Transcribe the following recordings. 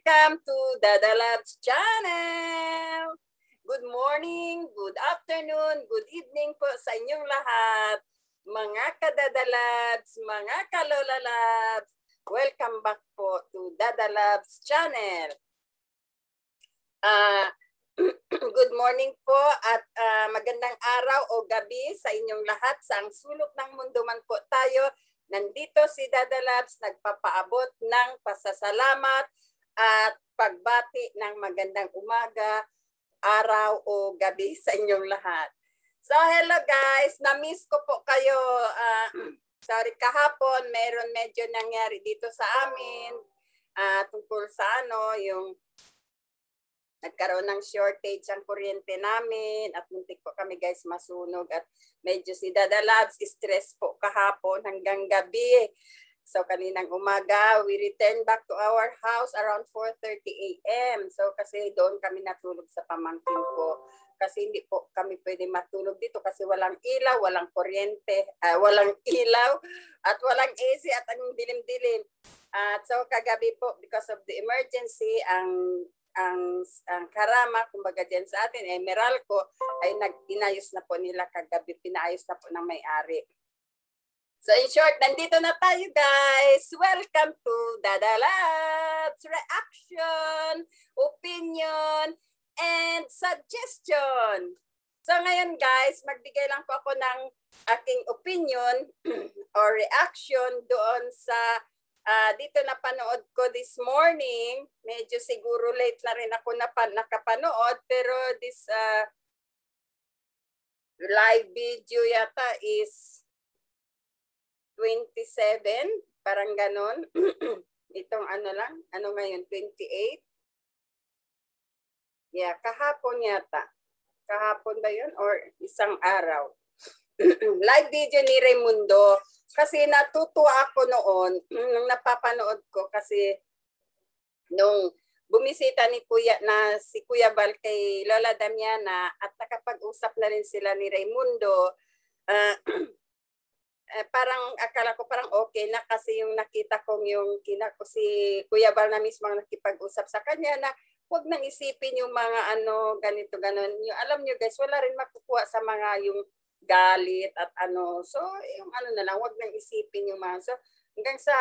Welcome to Dada Labs channel! Good morning, good afternoon, good evening po sa inyong lahat. Mga ka-Dada Labs, mga ka-Lola Labs, welcome back po to Dada Labs channel. Good morning po at magandang araw o gabi sa inyong lahat. Sa ang sulok ng mundo man po tayo, nandito si Dada Labs nagpapaabot ng pasasalamat at pagbati ng magandang umaga, araw o gabi sa inyong lahat. So hello guys, na-miss ko po kayo. Sorry, kahapon meron medyo nangyari dito sa amin tungkol sa yung nagkaroon ng shortage ang kuryente namin at muntik po kami guys masunog at medyo si Dada Labs stress po kahapon hanggang gabi. So kaninang umaga, we returned back to our house around 4:30 a.m. So kasi doon kami natulog sa pamangkin ko. Kasi hindi po kami pwede matulog dito kasi walang ilaw, walang kuryente, walang ilaw at walang AC at ang dilim-dilim. So kagabi po because of the emergency, ang karama, kumbaga dyan sa atin, Meralco, ay inayos na po nila kagabi, pinaayos na po ng may-ari. So in short, nandito na tayo guys. Welcome to Dada Labs Reaction, Opinion, and Suggestion. So ngayon guys, magbigay lang po ako ng aking opinion or reaction doon sa dito napanood ko this morning. Medyo siguro late na rin ako nakapanood, pero this live video yata is 27, parang ganon. Itong ano ngayon, 28. Yeah, kahapon yata. Kahapon ba yun? Or isang araw. Live video ni Raimundo. Kasi natutuwa ako noon, nung napapanood ko kasi nung bumisita ni si Kuya Bal kay Lola Damiana at nakapag-usap na rin sila ni Raimundo, parang akala ko parang okay na kasi yung nakita kong yung si Kuya Bal na mismo nakipag-usap sa kanya na huwag nang isipin yung mga ganito ganon. Yung, alam nyo guys, wala rin makukuha sa mga yung galit at so yung na lang, wag nang isipin yung mga, so hanggang sa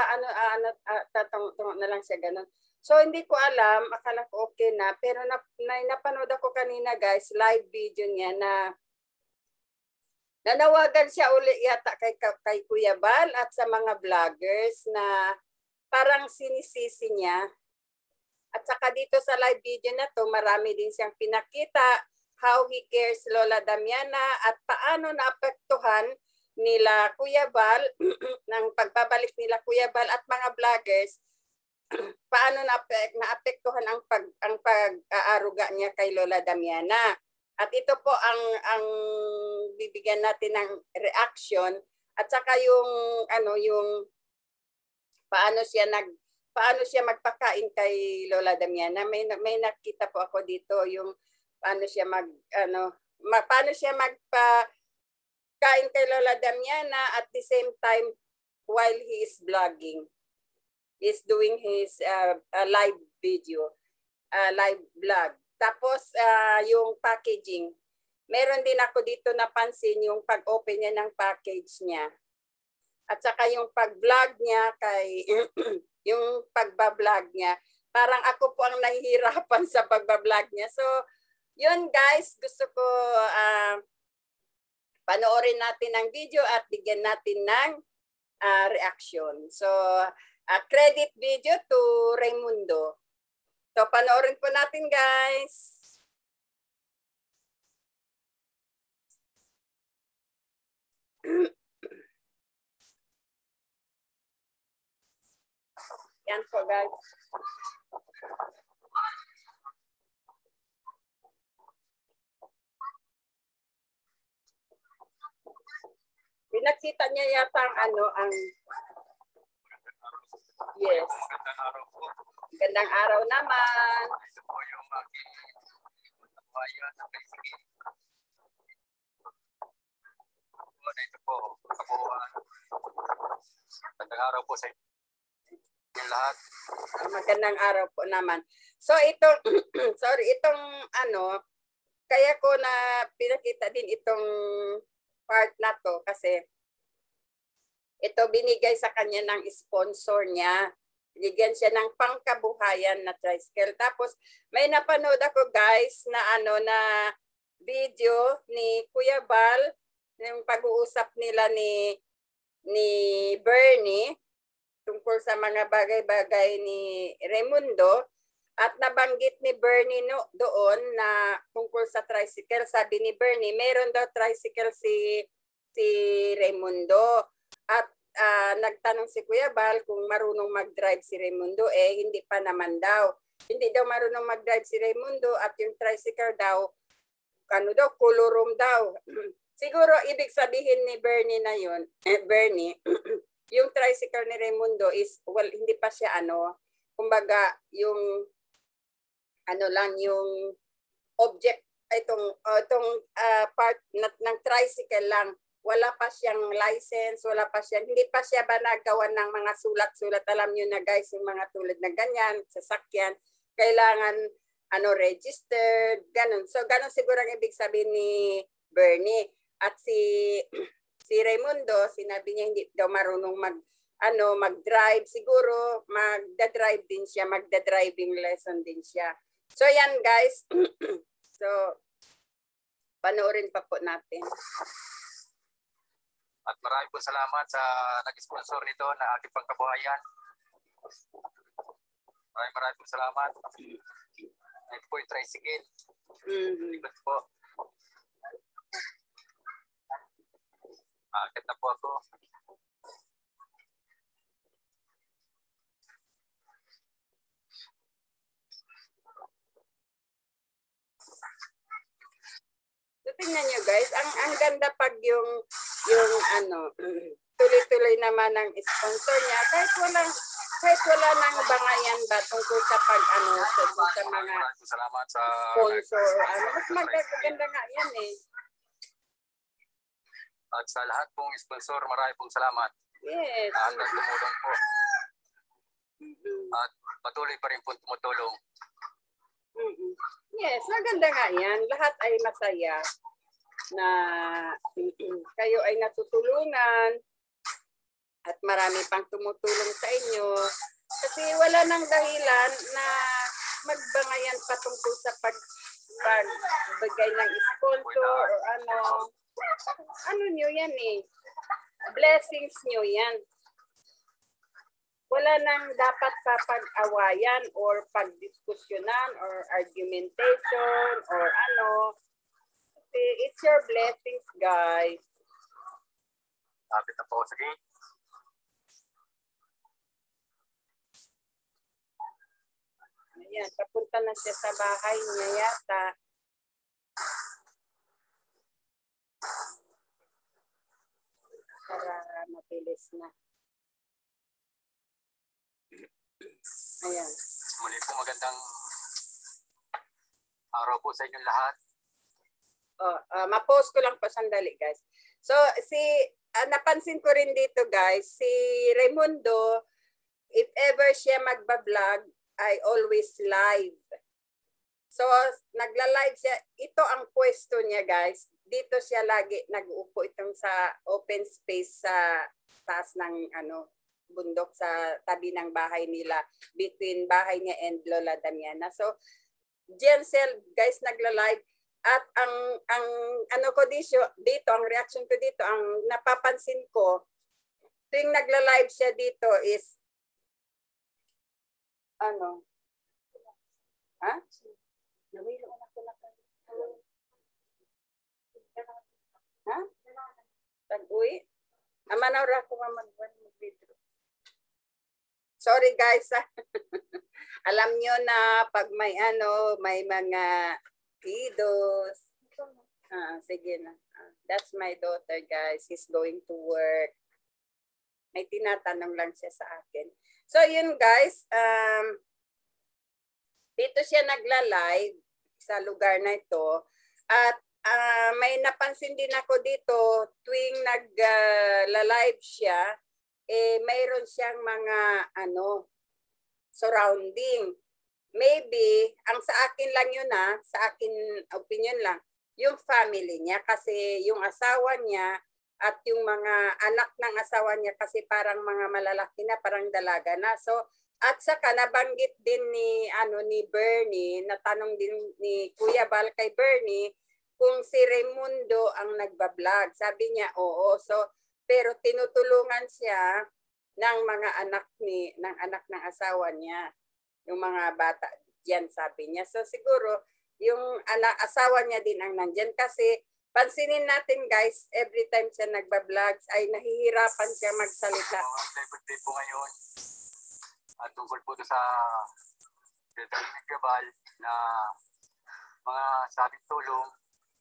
tatanong na lang siya ganun. So hindi ko alam, akala ko okay na, pero napanood ako kanina guys, live video niya na nanawagan siya uli yata kay Kuya Bal at sa mga vloggers na parang sinisisi niya. At saka dito sa live video na to, marami din siyang pinakita how he cares Lola Damiana at paano naapektuhan nila Kuya Bal ng pagbabalik nila Kuya Bal at mga vloggers, paano naapektuhan ang pag-aaruga niya kay Lola Damiana. At ito po ang bibigyan natin ng reaction at saka yung yung paano siya magpakain kay Lola Damiana. May nakita po ako dito yung paano siya paano siya magpakain kay Lola Damiana at the same time while he is vlogging. He's doing his live video, live vlog. Tapos yung packaging. Meron din ako dito napansin yung pag-open niya ng package niya. At saka yung pag-vlog niya kay yung pagba-vlog niya. Parang ako po ang nahihirapan sa pagba-vlog niya. So yun guys, gusto ko panoorin natin ang video at bigyan natin ng reaction. So, credit video to Raimundo. So, panoorin po natin guys. Yan po guys. Pinakita niya yata ang yes. Magandang araw po. Magandang araw naman. Ito po yung aking buhayan na kaisigin. Ito po, kabuuan. Magandang araw po sa inyo. Yung lahat. Magandang araw po naman. So itong itong kaya ko na pinakita din itong part na to kasi ito binigay sa kanya ng sponsor niya. Binigyan siya ng pangkabuhayan na tricycle. Tapos may napanood ako guys na na video ni Kuya Bal, yung pag-uusap nila ni Bernie tungkol sa mga bagay-bagay ni Raimundo at nabanggit ni Bernie doon na tungkol sa tricycle. Sabi ni Bernie, meron daw tricycle si Raimundo at nagtanong si Kuya Bal kung marunong mag-drive si Raimundo. Hindi pa naman daw. Hindi daw marunong mag-drive si Raimundo at yung tricycle daw, colorum daw. Siguro ibig sabihin ni Bernie na yun, Bernie, yung tricycle ni Raimundo is, hindi pa siya kumbaga, yung yung object, itong part ng tricycle lang. Wala pa siyang license, hindi pa siya ba nagawa ng mga sulat-sulat. Alam nyo na guys, yung mga tulad na ganyan, sasakyan, kailangan registered, ganun. So, ganun siguro ang ibig sabihin ni Bernie. At si Raimundo, sinabi niya hindi daw marunong mag-drive. Siguro magda-drive din siya, magda-driving lesson din siya. So yan guys. So panoorin pa po natin. At maraming po salamat sa nag-sponsor nito na aking pangkabuhayan. Maraming po salamat. Ito po yung tricycle. Libat po. Akit na po ako. So, tingnan nyo guys, ang ganda pag yung tuloy-tuloy naman ng sponsor niya kahit wala nang bangayan ba tungkol sa sa mga salamat sa sponsor. Mas maganda nga yan At sa lahat pong sponsor, maraming pong salamat. Yes. At tumulong po. At patuloy pa rin po tumutulong. Yes, maganda nga yan. Lahat ay masaya na kayo ay natutulungan at marami pang tumutulong sa inyo. Kasi wala nang dahilan na magbangayan patungkol sa pagbigay ng sponsor o nyo yan blessings nyo yan. Wala nang dapat papag-awayan or pagdiskusyonan or argumentation or it's your blessings guys. Lapit na po sa gate. Ayan, papunta na siya sa bahay niya yata. Para mabilis na. Ayan. Muli po magandang araw po sa inyong lahat. Ma-post ko lang po sandali guys. So napansin ko rin dito guys, si Raimundo, if ever siya magba-vlog, I always live. So nagla-live siya. Ito ang pwesto niya guys. Dito siya lagi nag-uupo itong sa open space sa taas ng bundok sa tabi ng bahay nila, between bahay niya and Lola Damiana. So diyan siya guys nagla-live. At ang ko dito, ang reaction ko dito, ang napapansin ko, tuwing nagla-live siya dito is, ha? Ha? Tag-uwi? Amanaw ra ko mag-video. Sorry guys. Alam nyo na pag may may mga kiddos. Sige na. That's my daughter, guys. He's going to work. May tinatanong lang siya sa akin. So, yun guys. Dito siya nagla-live sa lugar na ito. At may napansin din ako dito, tuwing nagla-live siya, mayroon siyang mga surrounding. Maybe, ang sa akin lang yun sa akin opinion lang, yung family niya kasi yung asawa niya at yung mga anak ng asawa niya kasi parang mga malalaki na, parang dalaga na. So, at saka nabanggit din ni Bernie, natanong din ni Kuya Bal kay Bernie kung si Raimundo ang nagbablog. Sabi niya, oo. So, pero tinutulungan siya ng mga anak ng asawa niya, yung mga bata diyan, sabi niya. So siguro yung asawa niya din ang nandiyan kasi pansinin natin guys, every time siya nagba-vlogs ay nahihirapan siya magsalita. Birthday po ngayon. At tungkol po sa Gabal na mga sabing tulong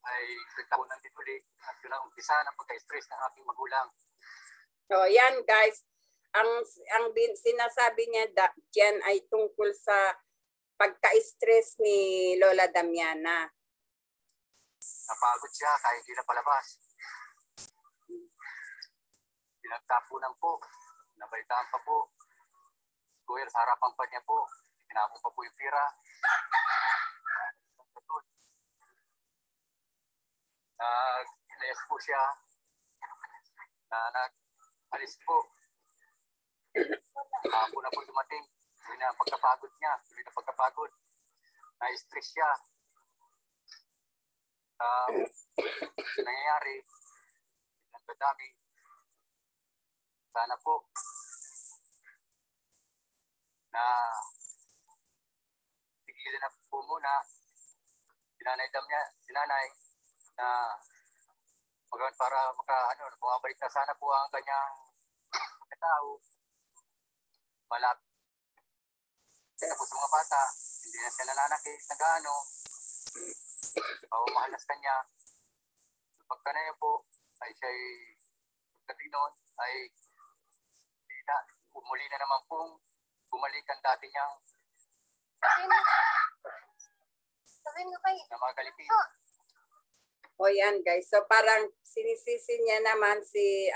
ay nagtaon ng tituli at yun ang umpisa ng pagka-stress ng aking magulang. So yan guys, ang sinasabi niya diyan ay tungkol sa pagka-stress ni Lola Damiana. Napagod siya kahit hindi na palabas. Pinagtapunan po, nabalitaan pa po. Kuya, sa harapan pa niya po, tinapon pa po yung pira. Nag-ilayas po siya na nag-alis po. Hapon na po dumating. Yun na pagkapagod niya. Yun na pagkapagod. Na-stress siya. Nangyayari. Nagdadami. Sana po na tigilan na po muna sinanay na magawan para bumabalik na sana po ang kanyang katao. Malapit na po sa mga bata, hindi na sila nananakit na gaano, mahal na sa kanya. Pagka na yun po, ay siya'y pagdating noon, ay muli na naman pong bumalik ang dati niyang na mga kalipin. O yan guys, so parang sinisisi niya naman si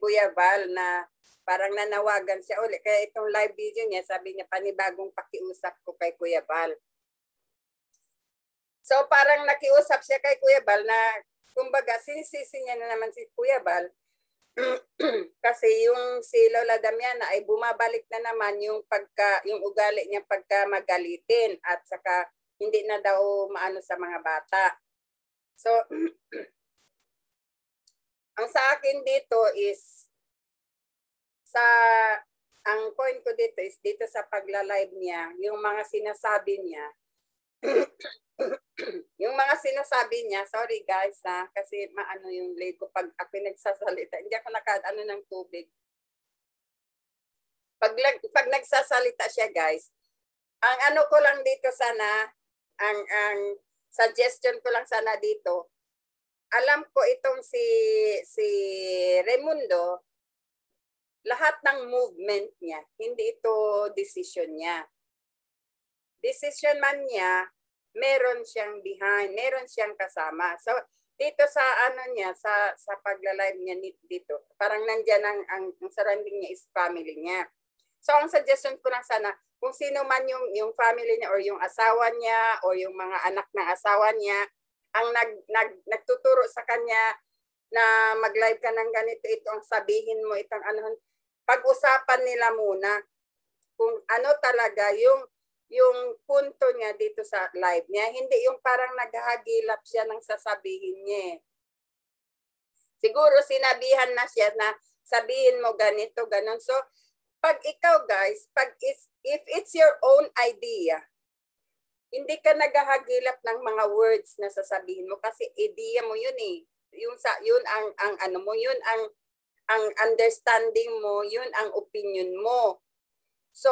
Kuya Val na parang nanawagan siya ulit. Kaya itong live video niya, sabi niya panibagong pakiusap ko kay Kuya Val. So parang nakiusap siya kay Kuya Val na kumbaga sinisisi niya na naman si Kuya Val kasi yung si Lola Damiana ay bumabalik na naman yung ugali niya pagka magalitin at saka hindi na daw maano sa mga bata. So ang sa akin dito is ang point ko dito is dito sa pagla-live niya, yung mga sinasabi niya yung mga sinasabi niya, sorry guys kasi maano yung leg ko pag ako nagsasalita, hindi ako nakaano ng tubig. Pag nagsasalita siya guys, ang ano ko lang dito sana, ang suggestion ko lang sana dito, alam ko itong si Raimundo, lahat ng movement niya, hindi ito decision niya. Decision man niya, meron siyang behind, meron siyang kasama. So, dito sa niya, sa pagla-live niya dito, parang nandiyan ang surrounding niya is family niya. So, ang suggestion ko lang sana, kung sino man yung family niya or yung asawa niya or yung mga anak ng asawa niya, ang nagtuturo sa kanya na mag-live ka ng ganito, ito ang sabihin mo, itong pag-usapan nila muna kung ano talaga yung punto niya dito sa live niya. Hindi yung parang naghahagilap siya ng sasabihin niya. Siguro sinabihan na siya na sabihin mo ganito, ganon. So, pag ikaw guys, if it's your own idea, hindi ka naghahagilap ng mga words na sasabihin mo kasi idea mo yun eh. Yun ang ano mo, yun ang understanding mo, yun ang opinion mo. So,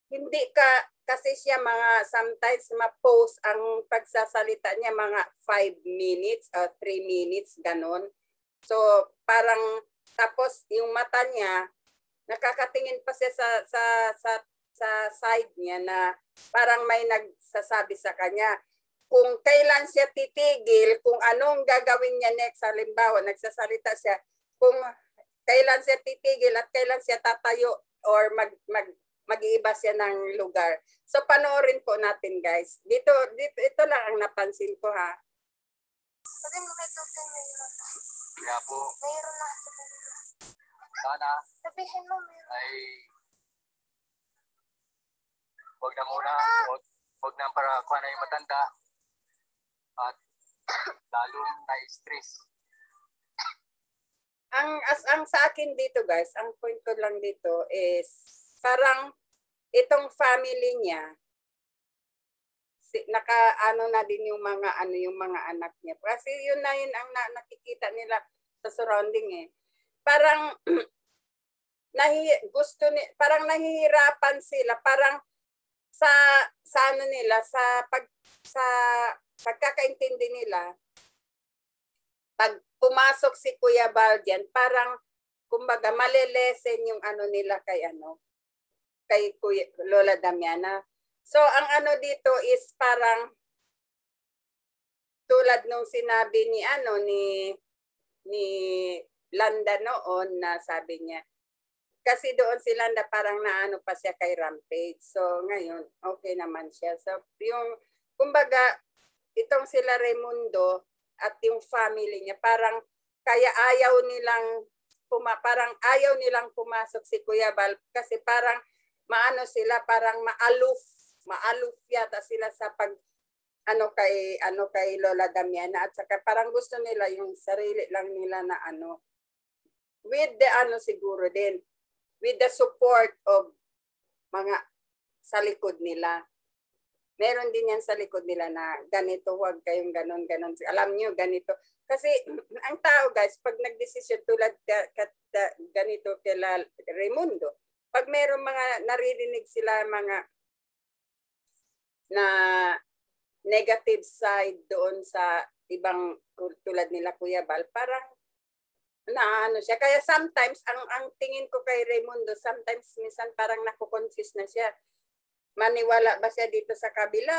hindi ka, kasi siya sometimes ma-post ang pagsasalita niya mga 5 minutes or 3 minutes, ganon. So, parang, tapos yung mata niya, nakakatingin pa siya sa side niya na parang may nagsasabi sa kanya. Kung kailan siya titigil, kung anong gagawin niya next, halimbawa, nagsasalita siya, kung kailan siya titigil at kailan siya tatayo or mag-iiba siya ng lugar. So panoorin po natin guys. Dito ito lang ang napansin ko ha. Sabi mo kay Tutoy mayroon na. Kaya po, Mayroon na. sana Sabihin mo mayroon. ay wag na muna, wag na para kuha na yung matanda at lalong na-stress. Ang sa akin dito guys, ang point ko lang dito is parang itong family niya naka-ano na din yung mga anak niya. Kasi yun ang nakikita nila sa surrounding eh. Parang parang nahihirapan sila, parang sa ano nila sa pagkakaintindi nila. Pag pumasok si Kuya Bal diyan, parang kumbaga malelesen yung ano nila kay kay Lola Damiana. So, ang dito is parang tulad nung sinabi ni Landa noon na sabi niya, kasi doon si Landa parang naano pa siya kay Rampage. So, ngayon, okay naman siya. So, yung, kumbaga, itong sila Raimundo at yung family niya, parang kaya ayaw nilang pumasok si Kuya Bal kasi parang maano sila, parang maaloof yata sila sa kay Lola Damiana at saka parang gusto nila yung sarili lang nila na with the siguro din with the support of mga sa likod nila. Meron din yan sa likod nila na ganito, wag kayong ganon. Alam niyo ganito. Kasi ang tao guys, pag nagdesisyon tulad ganito kila Raimundo, pag meron mga naririnig sila mga na negative side doon sa ibang tulad nila Kuya Bal, parang naano siya. Kaya sometimes, ang tingin ko kay Raimundo, sometimes minsan parang nakukonfuse na siya. Maniwala ba siya dito sa kabila?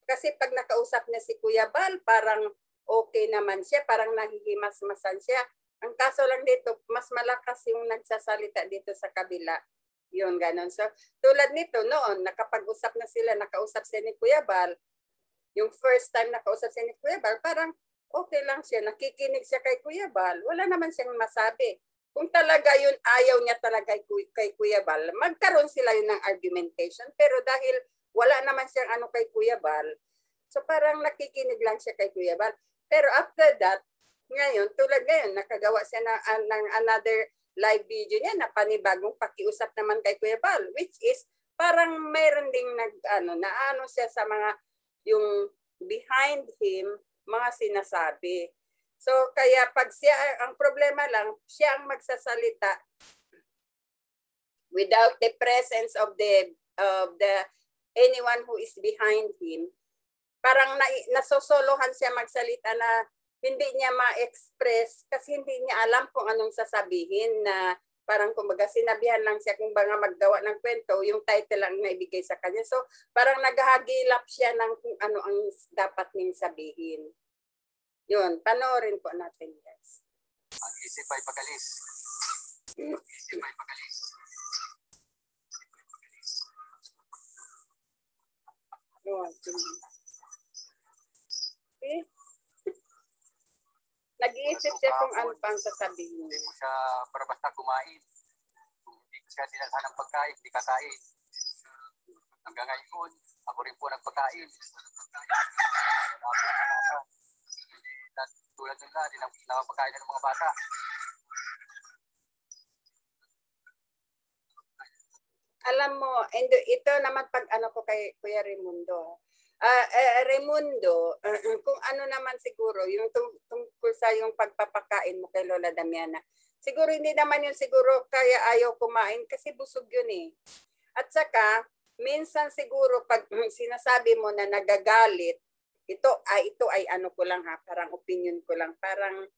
Kasi pag nakausap niya si Kuya Bal, parang okay naman siya, parang nahihimas-masan siya. Ang kaso lang dito, mas malakas yung nagsasalita dito sa kabila. Yun, ganon. So, tulad nito, noon, nakapag-usap na sila, nakausap siya ni Kuya Bal. Yung first time nakausap siya ni Kuya Bal, parang okay lang siya. Nakikinig siya kay Kuya Bal. Wala naman siyang masabi. Kung talaga yun, ayaw niya talaga kay Kuya Bal, magkaroon sila yun ng argumentation. Pero dahil wala naman siyang kay Kuya Bal, so parang nakikinig lang siya kay Kuya Bal. Pero after that, ngayon, tulad ngayon, nakagawa siya ng another live video niya na panibagong pakiusap naman kay Kuya Bal, which is parang mayroon ding naano siya sa mga yung behind him mga sinasabi. So kaya pag siya, ang problema lang, siya ang magsasalita without the presence of the anyone who is behind him. Parang nasosolohan siya magsalita na hindi niya ma-express kasi hindi niya alam kung anong sasabihin, na parang kumbaga sinabihan lang siya kung baga maggawa ng kwento, yung title lang na ibigay sa kanya. So parang naghahagilap siya ng kung ano ang dapat niyang sabihin. Yun, panoorin po natin guys. Ang isip ay pagalis. Ang isip ay pagalis. Okay. Nag-iisip siya kung ano pang sasabihin niya. Hindi mo siya para basta kumain. Kung hindi ko siya dinalhan ng pagkain, hindi kakain. Hanggang ngayon, ako rin po nagpagkain. Tulad nila, hindi nakapagkain ng mga bata. Alam mo, and ito naman pag ko kay Kuya Raimundo. Raimundo, kung ano naman siguro, yung tungkol sa yung pagpapakain mo kay Lola Damiana, siguro hindi naman yun siguro kaya ayaw kumain kasi busog yun eh. At saka, minsan siguro pag sinasabi mo na nagagalit, ito ay ano ko lang ha, parang opinion ko lang, parang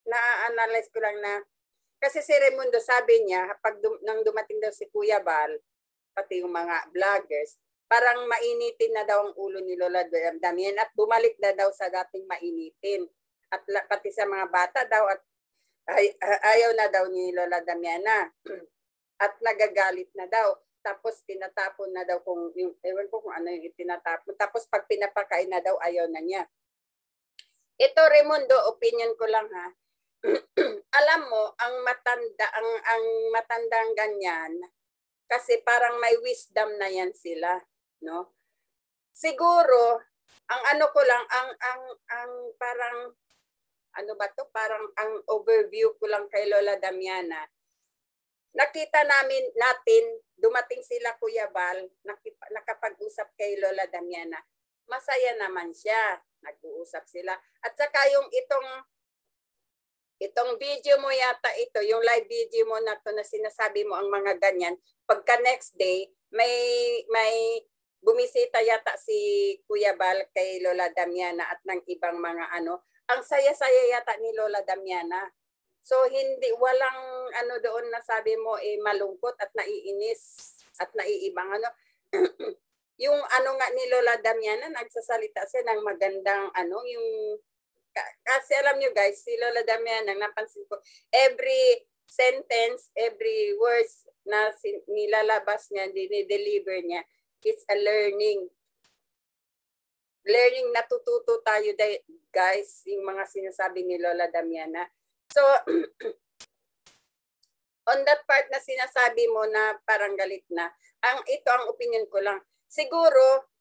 na-analyze ko lang na, kasi si Raimundo sabi niya, nang dumating daw si Kuya Bal, pati yung mga vloggers, parang mainitin na daw ang ulo ni Lola Damiana at bumalik na daw sa dating mainitin. At pati sa mga bata daw, at ayaw na daw ni Lola Damiana at nagagalit na daw. Tapos tinatapon na daw kung yung, ewan ko kung ano yung tinatapon. Tapos pag pinapakain na daw, ayaw na niya. Ito, Raimundo, opinion ko lang ha. Alam mo, ang matandang ganyan, kasi parang may wisdom na yan sila, no? Siguro, ang ano ko lang, ang parang, ano ba to? Parang ang overview ko lang kay Lola Damiana. Nakita natin, dumating sila Kuya Bal, nakapag-usap kay Lola Damiana. Masaya naman siya, nag-uusap sila. At saka yung itong video mo yata ito, yung live video mo na to na sinasabi mo ang mga ganyan, pagka next day, may bumisita yata si Kuya Bal kay Lola Damiana at ng ibang mga ano, ang saya-saya yata ni Lola Damiana. So walang ano doon na sabi mo malungkot at naiinis at naiibang ano. Yung ano nga ni Lola Damiana, nagsasalita siya ng magandang ano, yung kasi alam nyo guys, si Lola Damiana, napansin ko, every sentence, every words na nilalabas niya, dinideliver niya, it's a learning. Learning, natututo tayo guys, yung mga sinasabi ni Lola Damiana. So, on that part na sinasabi mo na parang galit na, ito ang opinion ko lang. Siguro,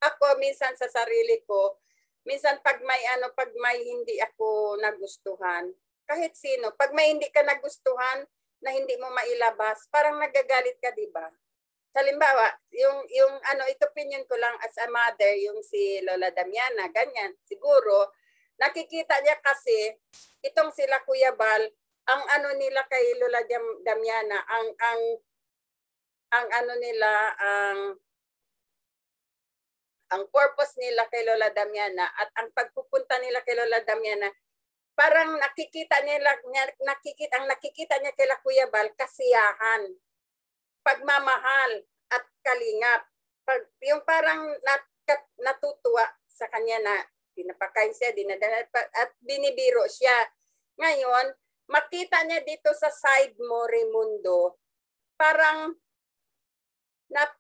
ako minsan sa sarili ko, minsan pag may hindi ako nagustuhan, kahit sino, pag may hindi ka nagustuhan na hindi mo mailabas, parang nagagalit ka, di ba? Halimbawa, yung ito opinion ko lang as a mother, yung si Lola Damiana, ganyan, siguro, nakikita niya kasi, itong sila Kuya Bal, ang ano nila kay Lola Damiana, ang purpose nila kay Lola Damiana at ang pagpupunta nila kay Lola Damiana, parang nakikita niya kay Kuya Bal, kasiyahan, pagmamahal at kalingap. Yung parang natutuwa sa kanya na pinapakain siya, dinadala at binibiro siya. Ngayon, makita niya dito sa side mo, Raimundo, parang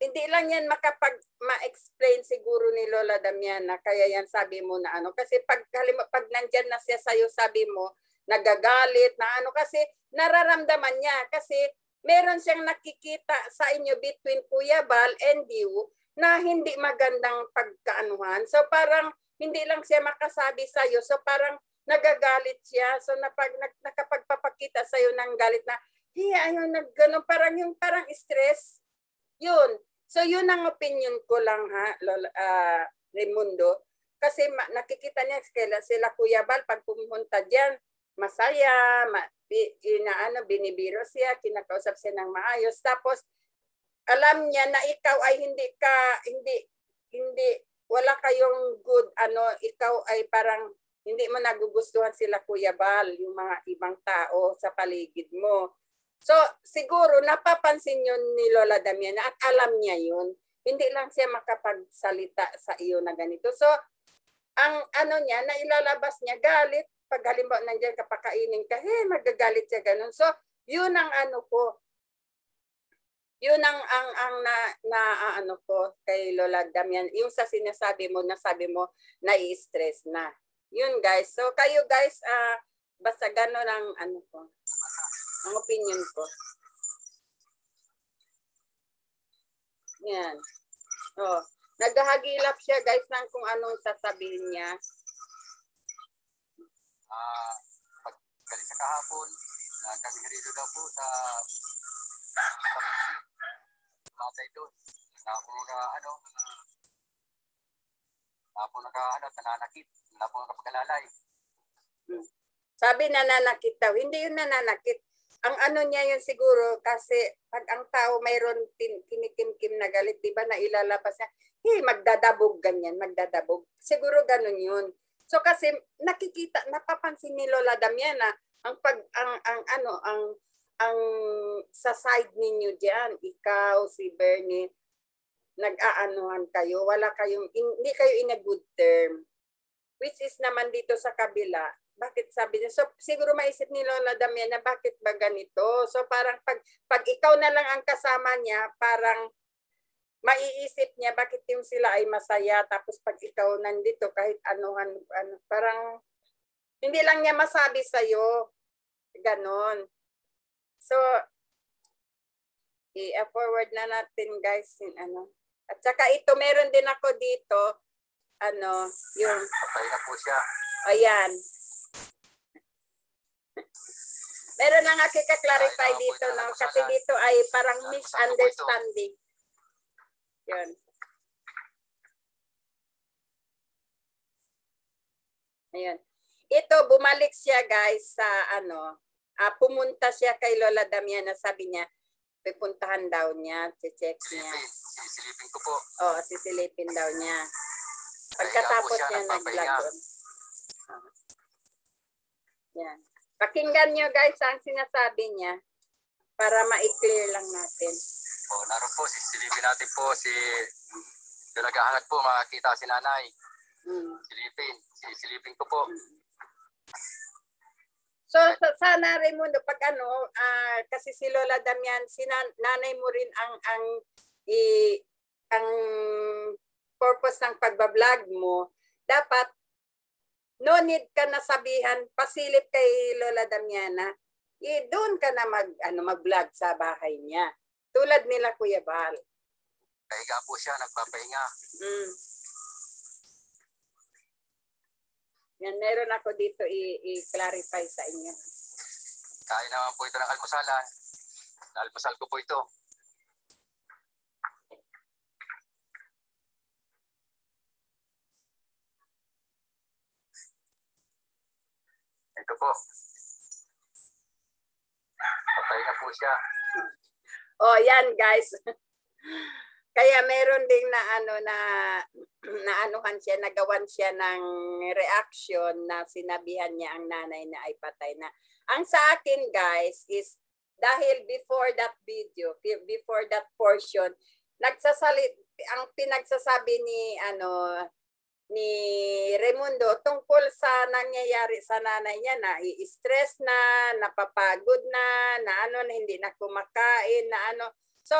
hindi lang yan ma-explain siguro ni Lola Damiana, kaya yan sabi mo na ano. Kasi pag nandyan na siya sa'yo, sabi mo, nagagalit na ano, kasi nararamdaman niya. Kasi meron siyang nakikita sa inyo between Kuya Bal and you na hindi magandang pagkaanuhan. So parang hindi lang siya makasabi sa'yo. So parang nagagalit siya. So nakapagpapakita sa'yo ng galit na, ayaw ganun, parang stress. Yun. So yun ang opinion ko lang ha, Raimundo. Kasi nakikita niya sila Kuya Bal pag pumunta diyan, masaya, binibiro siya, kinakausap siya ng maayos. Tapos alam niya na ikaw ay wala kayong good ikaw ay parang hindi mo nagugustuhan sila Kuya Bal, yung mga ibang tao sa paligid mo. So, siguro napapansin yun ni Lola Damiana at alam niya yun. Hindi lang siya makapagsalita sa iyo na ganito. So, ang niya, na ilalabas niya, galit. Pag halimbawa nandiyan kapakainin ka, magagalit siya ganun. So, yun ang ko. Yun ang ko kay Lola Damiana. Yung sa sinasabi mo, nai-stress na. Yun guys. So, kayo guys, basta gano'n ang ko. Ang opinion ko. Yan. Oh, naghahagilap siya guys ng kung anong sasabihin niya. Paggaling sa kahapon, kami daw po sa matay doon. Nananakit. Nakapagkalalay. Sabi nananakit daw. Hindi yun nananakit. Ang niya yun siguro kasi pag ang tao mayroon kinikimkim na galit, di ba, na ilalabas niya, magdadabog ganyan, magdadabog. Siguro ganun yun. So kasi napapansin ni Lola Damiana ang sa side ninyo diyan, ikaw, si Bernie, nag-aanuhan kayo, hindi kayo in a good term. Which is naman dito sa kabila, bakit sabi niya? So siguro maisip ni Lola Damian na bakit ba ganito? So parang pag ikaw na lang ang kasama niya, parang maiisip niya bakit yung sila ay masaya, tapos pag ikaw nandito kahit ano, parang hindi lang niya masabi sa'yo. Ganon. So, i-forward na natin guys yung ano. At saka ito, meron din ako dito, ano, yung... Patay na po siya. Ayan. Meron lang ako ka-clarify dito, no? Kasi dito ay parang misunderstanding. Yun. Ayan. Ito, bumalik siya guys sa ano, pumunta siya kay Lola Damiana, sabi niya, pipuntahan daw niya, check niya. Sisilipin ko po. Oo, sisilipin daw niya. Pagkatapos niya nag-vlog. Yan. Pakinggan niyo guys ang sinasabi niya para ma-clear lang natin. Naroon po, sisilipin natin po si naghahangat po, makakita si nanay. Sisilipin ko po. So sana Raimundo, pag ano, kasi si Lola Damian, si nanay mo rin ang purpose ng pagbablog mo, dapat no need ka na sabihan, pasilip kay Lola Damiana, doon ka na mag-vlog sa bahay niya. Tulad nila Kuya Bal. Pahinga po siya, nagpapahinga. Yan, meron ako dito i-clarify sa inyo. Kain naman po ito ng almusalan. Almusal ko po ito. Ito po. Patay na po siya. Oh, yan guys. Kaya meron ding naanuhan siya, nagawan siya ng reaction na sinabihan niya ang nanay na ay patay na. Ang sa akin guys is dahil before that video, before that portion, ang pinagsasabi ni Raimundo tungkol sa nangyayari sa nanay niya na i-stress na, napapagod na hindi na kumakain, So,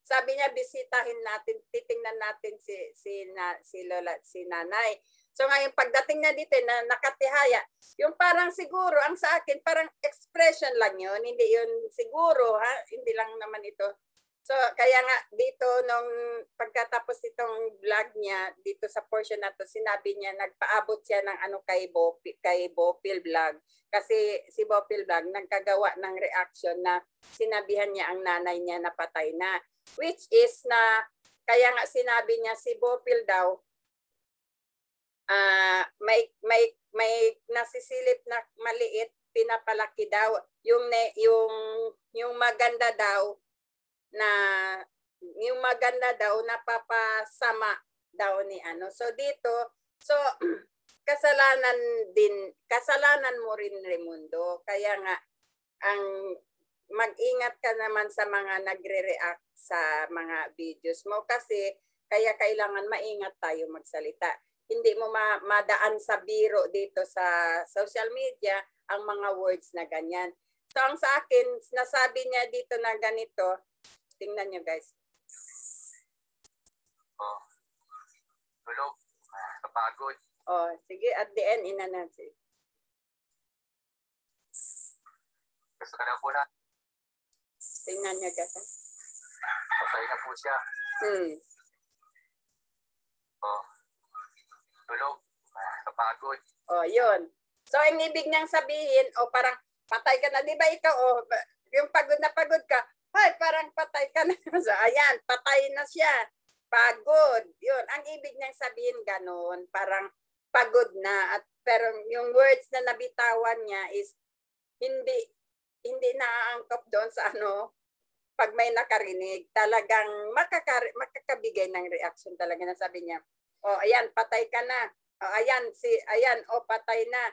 sabi niya bisitahin natin, titingnan natin si Lola, si nanay. So ngayon pagdating niya dito na nakatihaya, yung parang siguro ang sa akin parang expression lang yun, hindi yun siguro hindi lang naman ito. So kaya nga dito nung pagkatapos itong vlog niya dito sa portion na to, sinabi niya nagpaabot siya ng kay Bopil Vlog kasi si Bopil Vlog nagkagawa ng reaction na sinabihan niya ang nanay niya na patay na, which is na kaya nga sinabi niya si Bopil daw may nasisilip na maliit, pinapalaki daw yung maganda daw na yung maganda daw napapasama daw ni so dito kasalanan mo rin Raimundo, kaya nga ang mag-ingat ka naman sa mga nagre-react sa mga videos mo kasi kaya kailangan maingat tayo magsalita. Hindi mo madaan sa biro dito sa social media ang mga words na ganyan. So ang sa akin, nasabi niya dito na ganito, tingnan nyo guys. Tulog, kapagod. Sige, at the end, inanansi. Gusto ka na po na. Tingnan nyo guys. Patay na po siya. Tulog, kapagod. Yun. So, ang ibig niyang sabihin, parang patay ka na. Di ba ikaw, yung pagod na pagod ka, parang patay ka na. So, ayan, patay na siya. Pagod. Yun. Ang ibig niyang sabihin ganun, parang pagod na. Pero yung words na nabitawan niya is hindi naaangkop doon sa pag may nakarinig, talagang makakabigay ng reaction talaga na sabi niya, ayan, patay ka na. Ayan, patay na.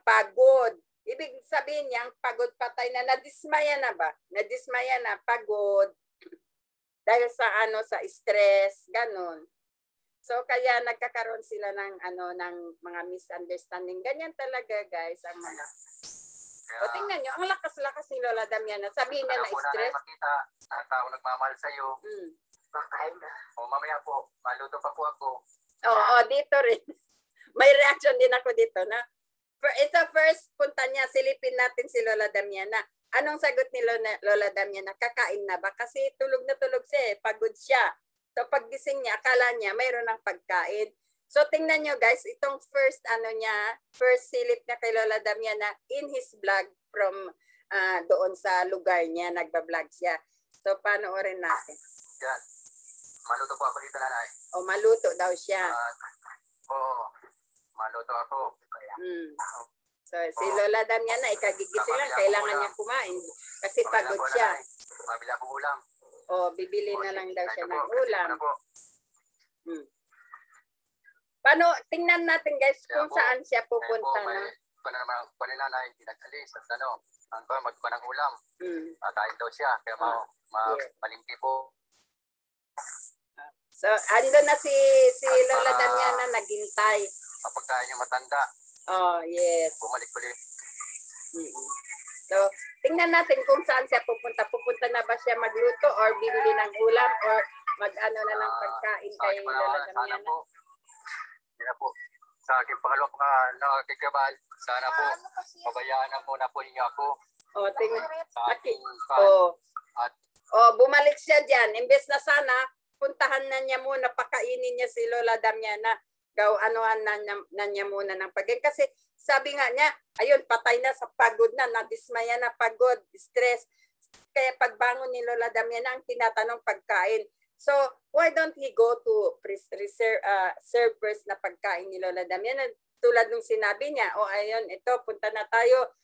Pagod. Ibig sabihin niyang pagod, patay na. Nadismaya na ba? Nadismaya na, pagod. Dahil sa sa stress, ganun. So kaya nagkakaroon sila ng ng mga misunderstanding. Ganyan talaga, guys, ang mga. O tingnan nyo, ang lakas-lakas ni Lola Damiana. Sabihin niya na po na stress. makita na tao nagmamahal sa iyo. Kakain na. O mamaya po, maluto pa po ako. Oo, dito rin. May reaction din ako dito na. Ito first punta niya, silipin natin si Lola Damiana. Anong sagot ni Lola Damiana? Kakain na ba? Kasi tulog na tulog siya eh. Pagod siya. So paggising niya, akala niya mayroon ng pagkain. So tingnan nyo guys, itong first silip niya kay Lola Damiana in his vlog from doon sa lugar niya, nagba-vlog siya. So panoorin natin. Yan. Maluto po ako dito, nanay. O maluto daw siya. Maluto ako. So si Lola Damiana, ikagigising lang, kailangan niya kumain kasi pagod siya. Mabili akong ulam. O bibili na lang daw siya ng ulam. Ano po? Paano, tingnan natin guys kung saan siya pupunta na. Kung naman nanay, pinag-alis at magkuha ng ulam. Kain daw siya, kaya malimpi po. So, ando na si Lola Damiana naghintay. Kapag yung matanda. Oh, yes. Bumalik ulit. So, tingnan natin kung saan siya pupunta. Pupunta na ba siya magluto or bibili ng ulam or mag-ano na lang pagkain kay Lola Damiana? Sana po. Sa aking pangalawang nakakikabal, sana po, pabayaan na muna po niya ako. O, tingnan. At bumalik siya dyan. Imbes na sana, puntahan na niya muna, pakainin niya si Lola Damiana. Anuhan na niya muna ng pagkain. Kasi sabi nga niya, ayun, patay na sa pagod na, nadismaya na pagod, stress. Kaya pagbangon ni Lola Damiana, ang tinatanong pagkain. So, why don't he go to serve first na pagkain ni Lola Damiana? Tulad nung sinabi niya, ayun, ito, punta na tayo,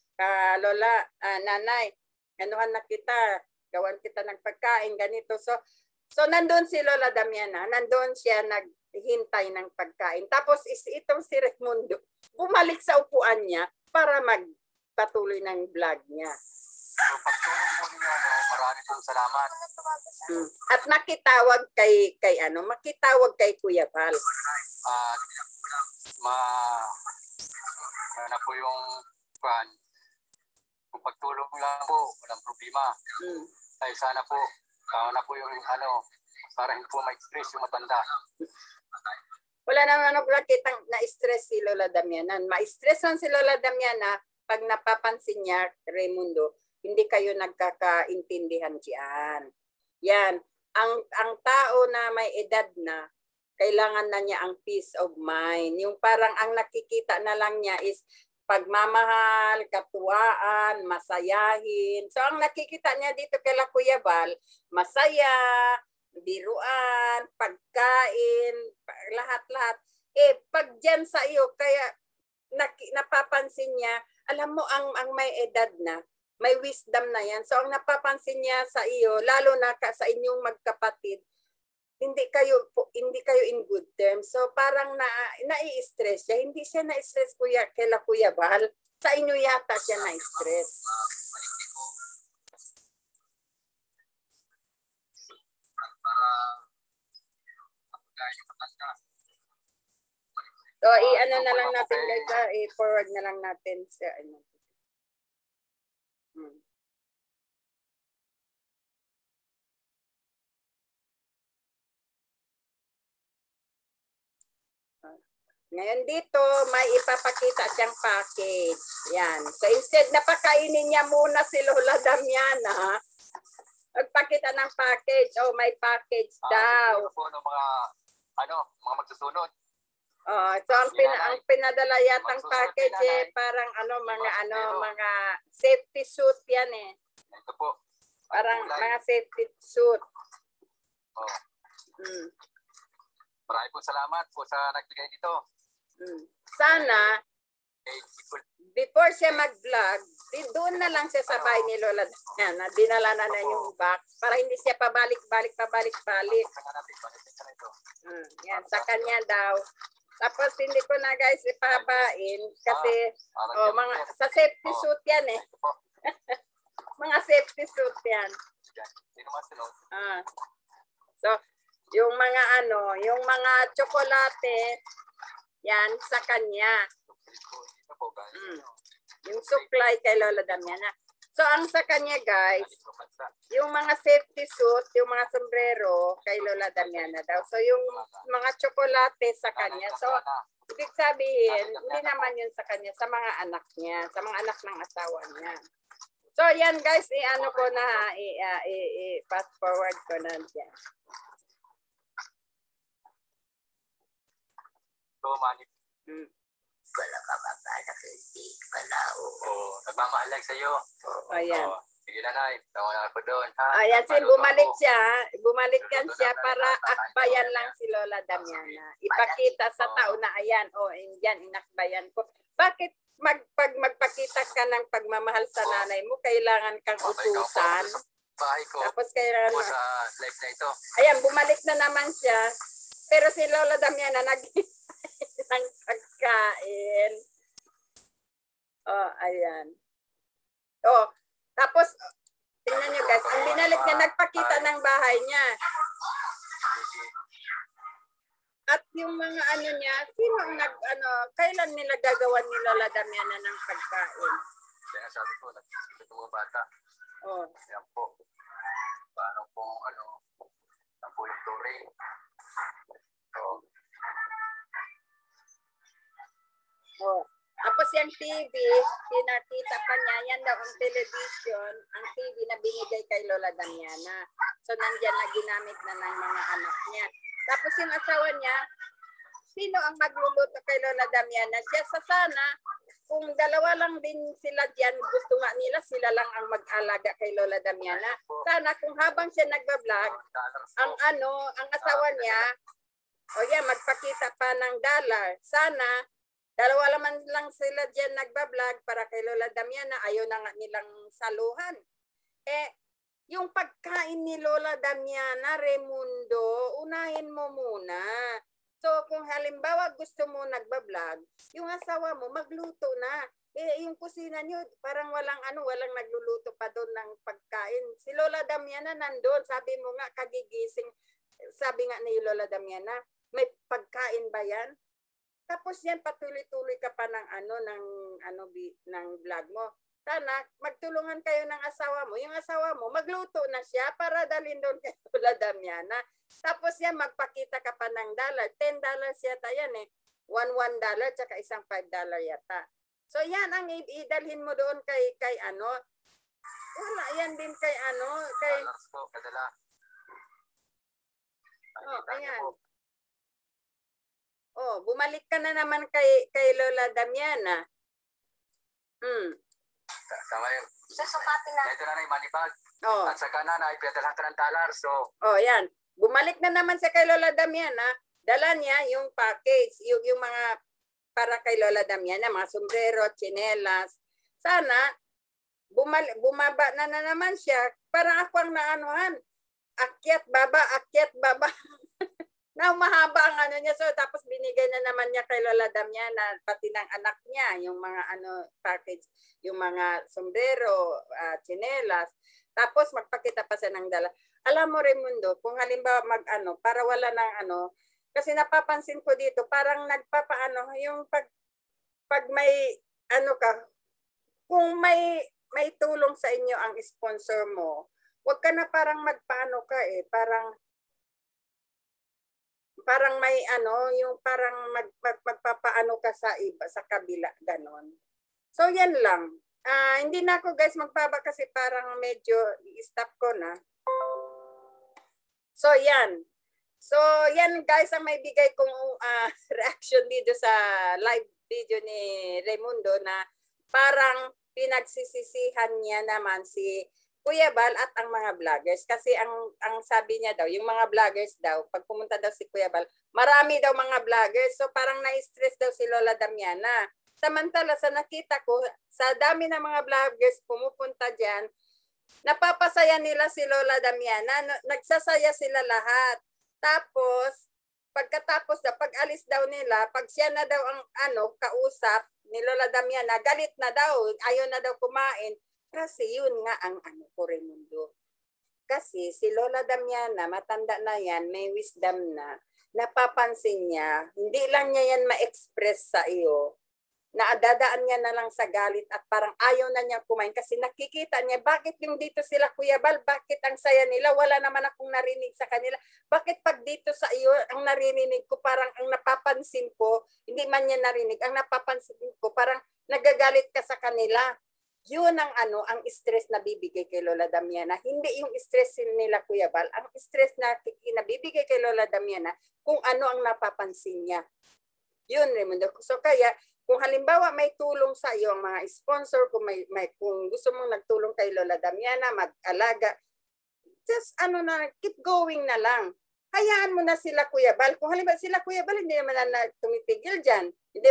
Lola, nanay, anuhan na kita, gawan kita ng pagkain, ganito. So nandun si Lola Damiana, nandun siya naghintay ng pagkain. Tapos itong si Raimundo, bumalik sa upuan niya para magpatuloy ng vlog niya. So, pagtulong po niya, maraming pong salamat. At makitawag kay Kuya Val. Ano po yung kung pagtulong lang po, walang problema. Ay sana po, na po yung para hindi po ma-stress yung matanda. Wala naman nakitang na-stress si Lola Damiana. Ma-stress lang si Lola Damiana pag napapansin niya, Raimundo, hindi kayo nagkakaintindihan diyan. Yan. Ang tao na may edad na, kailangan na niya ang peace of mind. Yung parang ang nakikita na lang niya is pagmamahal, katuwaan, masayahin. So ang nakikita niya dito kay Kuya Val, masaya, biruan, pagkain, lahat-lahat. Pag dyan sa iyo, kaya napapansin niya, alam mo ang may edad na, may wisdom na yan. So ang napapansin niya sa iyo, lalo na sa inyong magkapatid, hindi kayo in good terms. So parang nai-stress siya. Hindi siya na-stress kay Kuya Val. Sa inyo yata siya na-stress. So i-ano na lang natin guys, i-forward na lang natin sa Ngayon dito, may ipapakita siyang package. Yan. So instead na pakainin niya muna si Lola Damiana, magpakita ng package. May package daw. Mga magsusunod. So ang pinadala yatang package parang mga safety suit yan eh. Ito po. Parang mga safety suit. Maraming po salamat po sa nagbigay dito. Sana, before siya mag-vlog, doon na lang siya sa bahay ni Lola Damiana. Dinala na yung box para hindi siya pabalik-balik. Yan, sa kanya daw. Tapos hindi ko na guys ipabain kasi sa safety suit yan eh. mga safety suit yan. So, Yung mga ano, yung mga tsokolate, yan, sa kanya. Ito po, guys. Mm. Yung suklay kay Lola Damiana. So, ang sa kanya, guys, yung mga safety suit, yung mga sombrero kay Lola Damiana daw. So, yung mga tsokolate sa kanya. So, ibig sabihin, hindi naman yun sa kanya, sa mga anak niya, sa mga anak ng asawa niya. So, yan guys, i-ano ko na, i-fast forward ko na dyan. So, mani. Wala ka mapalak, hindi pala. Oo, nagmamahalag sa'yo. Ayan. Sige na, Nay. Tawa na ako doon. Ha? Ayan, bumalik siya. Bumalik yan siya para akbayan lang si Lola Damiana. Ipakita sa tao na ayan, yan, inakbayan ko. Bakit pag magpakita ka ng pagmamahal sa nanay mo, kailangan kang utusan? Bahay ko. Tapos kailangan Po sa live na ito. Ayan, bumalik na naman siya. Pero si Lola Damiana ng pagkain. Ayan. Tapos, tingnan nyo guys, ang binalik niya, nagpakita ng bahay niya. At yung mga ano niya, sino ang kailan nila gagawan ni Lola Damiana ng pagkain? Kaya sabi ko, nagsisigit mga bata. Yan po. Paano pong ang po yung turing. Tapos yung TV, pinakita pa niya, yan daw ang television, ang TV na binigay kay Lola Damiana. So nandyan na ginamit na ng mga anak niya. Tapos yung asawa niya, sino ang magluluto kay Lola Damiana? Siya sa sana, kung dalawa lang din sila dyan, gusto nga nila, sila lang ang mag-alaga kay Lola Damiana. Sana kung habang siya nagbablog, ang asawa niya, magpakita pa ng dollar. Sana, dalawa lang sila dyan nagbablog para kay Lola Damiana, ayaw na nga nilang saluhan. Yung pagkain ni Lola Damiana, Raimundo, unahin mo muna. So, kung halimbawa gusto mo nagbablog, yung asawa mo, magluto na. Yung kusina niyo, parang walang nagluluto pa doon ng pagkain. Si Lola Damiana nandun, sabi mo nga, kagigising, sabi nga ni Lola Damiana, may pagkain ba yan? Tapos yan, patuloy-tuloy ka pa ng vlog mo. Sana, magtulungan kayo ng asawa mo. Yung asawa mo, magluto na siya para dalhin doon kay Lola Damiana. Tapos yan, magpakita ka pa ng dollar. $10 yata yan eh. $1 tsaka isang $5 yata. So yan ang idalhin mo doon kay wala yan din kay kay ayan. Bumalik ka na naman kay Lola Damiana. Tama yun. Susukatin na. Ito na yung money bag. At saka na, ipiyadalan ka ng dollar. So, yan. Bumalik na naman siya kay Lola Damiana. Dala niya yung package, yung mga para kay Lola Damiana, mga sombrero, tsinelas. Sana, bumaba na naman siya. Parang ako ang naanuhan. Akyat, baba. Na mahaba ang niya. So, tapos binigay na naman niya kay Lola Damiana, pati ng anak niya, yung mga package, yung mga sombrero, tsinelas. Tapos magpakita pa siya ng dala. Alam mo, Raimundo, kung halimbawa para wala ng kasi napapansin ko dito, parang nagpapaano, yung pag may kung may tulong sa inyo ang sponsor mo, wag ka na parang magpaano ka parang may yung parang magpapaano ka sa iba, sa kabila, ganon. So, yan lang. Hindi na ako guys magpaba kasi parang medyo i-stop ko na. So, yan. So, yan guys ang may bigay kong reaction dito sa live video ni Raimundo na parang pinagsisisihan niya naman si Kuya Bal at ang mga vloggers. Kasi ang sabi niya daw, yung mga vloggers daw, pag pumunta daw si Kuya Bal, marami daw mga vloggers. So parang na-stress daw si Lola Damiana. Samantala sa nakita ko, sa dami ng mga vloggers pumupunta dyan, napapasaya nila si Lola Damiana. Nagsasaya sila lahat. Tapos, pagkatapos na, pag alis daw nila, pag siya na daw ang kausap ni Lola Damiana, galit na daw, ayaw na daw kumain. Kasi yun nga ang ko, Raimundo. Kasi si Lola Damiana, matanda na yan, may wisdom na, napapansin niya, hindi lang niya yan ma-express sa iyo, naadadaan niya na lang sa galit at parang ayaw na niya kumain kasi nakikita niya, bakit yung dito sila Kuya Bal, bakit ang saya nila, wala naman akong narinig sa kanila, bakit pag dito sa iyo, ang naririnig ko, parang ang napapansin ko, hindi man niya narinig, ang napapansin ko, parang nagagalit ka sa kanila. Yun ang ang stress na bibigay kay Lola Damiana. Hindi yung stress nila Kuya Bal. Ang stress na nabibigay kay Lola Damiana kung ano ang napapansin niya. Yun, Raimundo. So kaya, kung halimbawa may tulong sa iyo ang mga sponsor, kung kung gusto mong nagtulong kay Lola Damiana, mag-alaga, just keep going na lang. Hayaan mo na sila Kuya Bal. Kung halimbawa sila Kuya Bal, hindi naman na tumitigil dyan. Hindi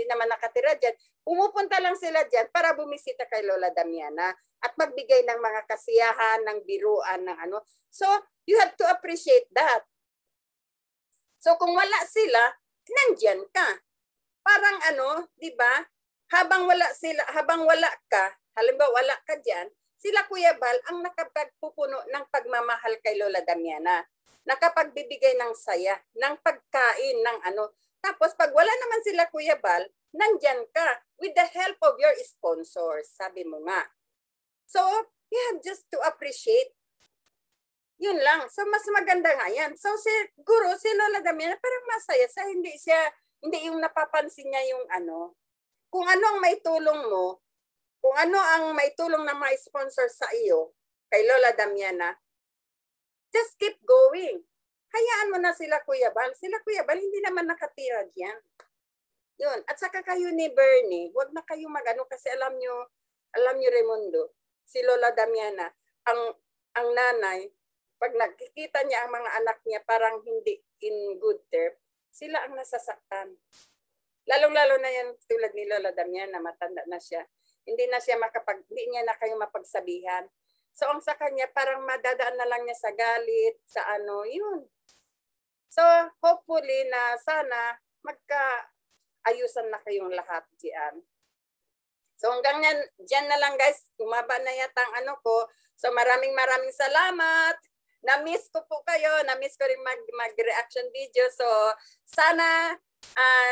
naman nakatira dyan. Pumupunta lang sila dyan para bumisita kay Lola Damiana at magbigay ng mga kasiyahan, ng biruan, ng ano. So, you have to appreciate that. So, kung wala sila, nandyan ka. Parang di ba? Habang wala ka, halimbawa wala ka dyan, sila Kuya Bal ang nakapagpupuno ng pagmamahal kay Lola Damiana. Nakapagbibigay ng saya, ng pagkain, ng ano. Tapos pag wala naman sila Kuya Bal, nandyan ka with the help of your sponsors, sabi mo nga. So, you have just to appreciate. Yun lang. So, mas maganda nga yan. So, siguro si Lola Damiana parang masaya sa hindi yung napapansin niya yung kung ano ang may tulong mo, kung ano ang may tulong ng mga sponsors sa iyo, kay Lola Damiana, just keep going. Hayaan mo na sila Kuya Bal. Sila Kuya Bal, hindi naman nakatira diyan. Yun. At saka kayo ni Bernie, wag na kayo kasi alam nyo Raimundo, si Lola Damiana, ang nanay, pag nakikita niya ang mga anak niya parang hindi in good term, sila ang nasasaktan. Lalong-lalo na yan tulad ni Lola Damiana, matanda na siya. Hindi niya na kayo mapagsabihan. So, ang sa kanya, parang madadaan na lang niya sa galit, sa yun. So, hopefully na sana magkaayusan na kayong lahat diyan. So, hanggang dyan na lang guys, kumaba na yata ang ko. So, maraming salamat. Na-miss ko po kayo. Na-miss ko rin mag-reaction video. So, sana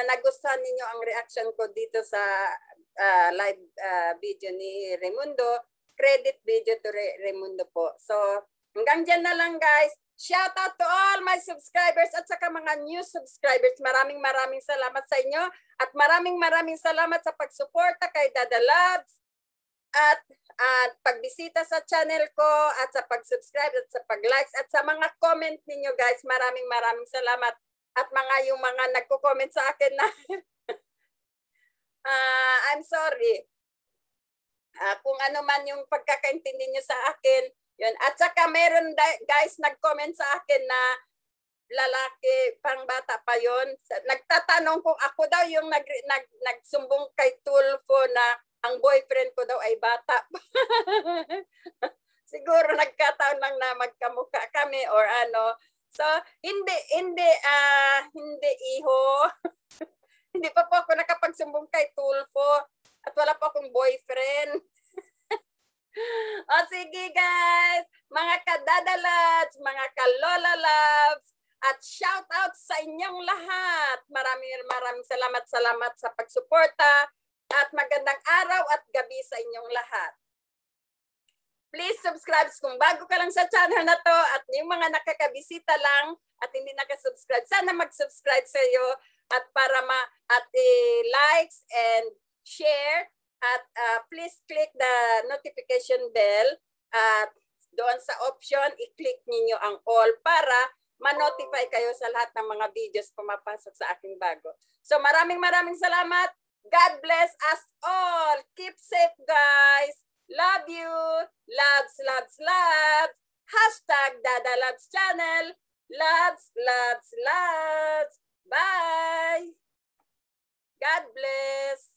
nagustuhan ninyo ang reaction ko dito sa live video ni Raimundo. Credit video to Raimundo po. So, hanggang dyan na lang guys. Shout out to all my subscribers at saka mga new subscribers. Maraming salamat sa inyo. At maraming salamat sa pagsuporta kay Dada Labs. At pagbisita sa channel ko at sa pag-subscribe at sa pag-likes at sa mga comment ninyo guys. Maraming salamat. At yung mga nagko-comment sa akin na I'm sorry. Kung ano man yung pagkakaintindi niyo sa akin, yun. At saka meron guys nag-comment sa akin na lalaki, pang bata pa yon. Nagtatanong kung ako daw yung nagsumbong kay Tulfo na ang boyfriend ko daw ay bata. Siguro nagkataon lang na magkamukha kami or So, hindi iho. Hindi pa po ako nakapagsumbong kay Tulfo. At wala pa akong boyfriend. O sige guys, mga ka-Dada Labs, mga ka-Lola Labs, at shout out sa inyong lahat. Maraming salamat sa pagsuporta at magandang araw at gabi sa inyong lahat. Please subscribe kung bago ka lang sa channel na to at yung mga nakakabisita lang at hindi nakasubscribe, sana mag-subscribe sa iyo at para likes and share at please click the notification bell at doon sa option i-click niyo ang all para ma-notify kayo sa lahat ng mga videos pumapasok sa aking bago. So maraming salamat. God bless us all. Keep safe guys. Love you. Loves. #Dada Labs channel. Loves. Bye. God bless.